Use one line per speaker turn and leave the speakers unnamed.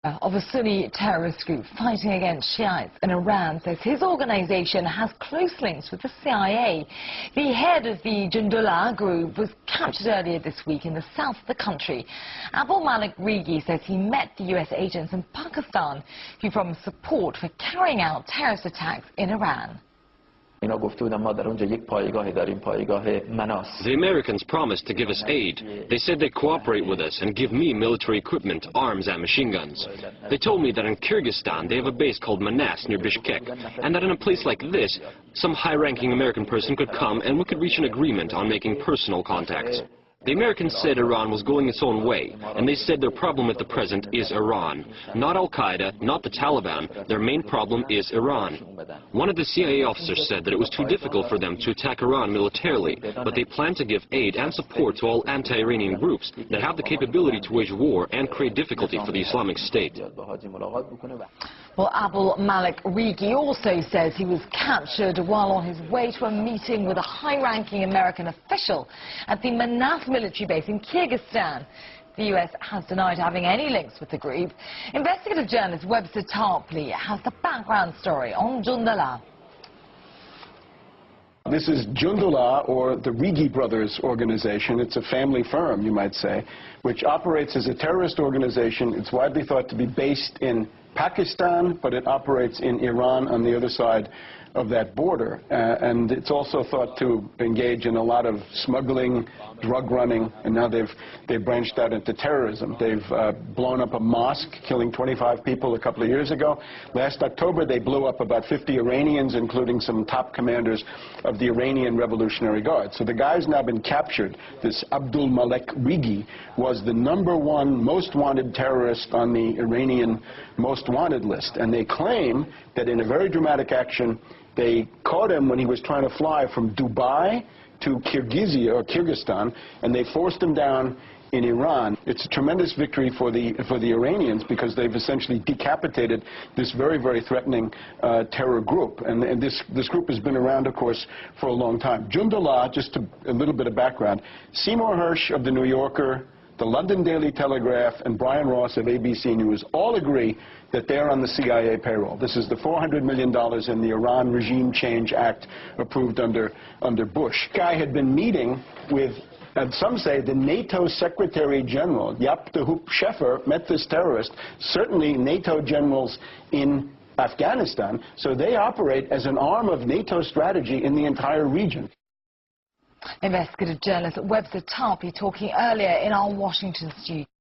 Of a Sunni terrorist group fighting against Shiites in Iran says his organization has close links with the CIA. The head of the Jundullah group was captured earlier this week in the south of the country. Abul Malik Rigi says he met the US agents in Pakistan who promised support for carrying out terrorist attacks in Iran.
The
Americans promised to give us aid. They said they'd cooperate with us and give me military equipment, arms and machine guns. They told me that in Kyrgyzstan they have a base called Manas near Bishkek, and that in a place like this, some high-ranking American person could come and we could reach an agreement on making personal contacts. The Americans said Iran was going its own way, and they said their problem at the present is Iran. Not Al-Qaeda, not the Taliban, their main problem is Iran. One of the CIA officers said that it was too difficult for them to attack Iran militarily, but they plan to give aid and support to all anti-Iranian groups that have the capability to wage war and create difficulty for the Islamic State.
Well, Abul Malik Rigi also says he was captured while on his way to a meeting with a high-ranking American official at the Manas military base in Kyrgyzstan. The US has denied having any links with the group. Investigative journalist Webster Tarpley has the background story on Jundullah.
This is Jundullah, or the Rigi brothers organization. It's a family firm, you might say, which operates as a terrorist organization. It's widely thought to be based in Pakistan, but it operates in Iran on the other side of that border. And it's also thought to engage in a lot of smuggling, drug running, and now they've branched out into terrorism. They've blown up a mosque, killing 25 people a couple of years ago. Last October, they blew up about 50 Iranians, including some top commanders of the Iranian Revolutionary Guard. So the guy's now been captured. This Abdul Malik Rigi was the #1 most wanted terrorist on the Iranian most wanted list. And they claim that in a very dramatic action, they caught him when he was trying to fly from Dubai to Kyrgyzstan, and they forced him down in Iran. It's a tremendous victory for the Iranians, because they've essentially decapitated this very, very threatening terror group. And this group has been around, of course, for a long time. Jundullah, just a little bit of background, Seymour Hersh of The New Yorker, the London Daily Telegraph, and Brian Ross of ABC News all agree that they're on the CIA payroll. This is the $400 million in the Iran Regime Change Act approved under Bush. The guy had been meeting with, and some say, the NATO Secretary General, Jaap de Hoop Scheffer, met this terrorist, certainly NATO generals in Afghanistan, so they operate as an arm of NATO strategy in the entire region.
Investigative journalist Webster Tarpley talking earlier in our Washington studio.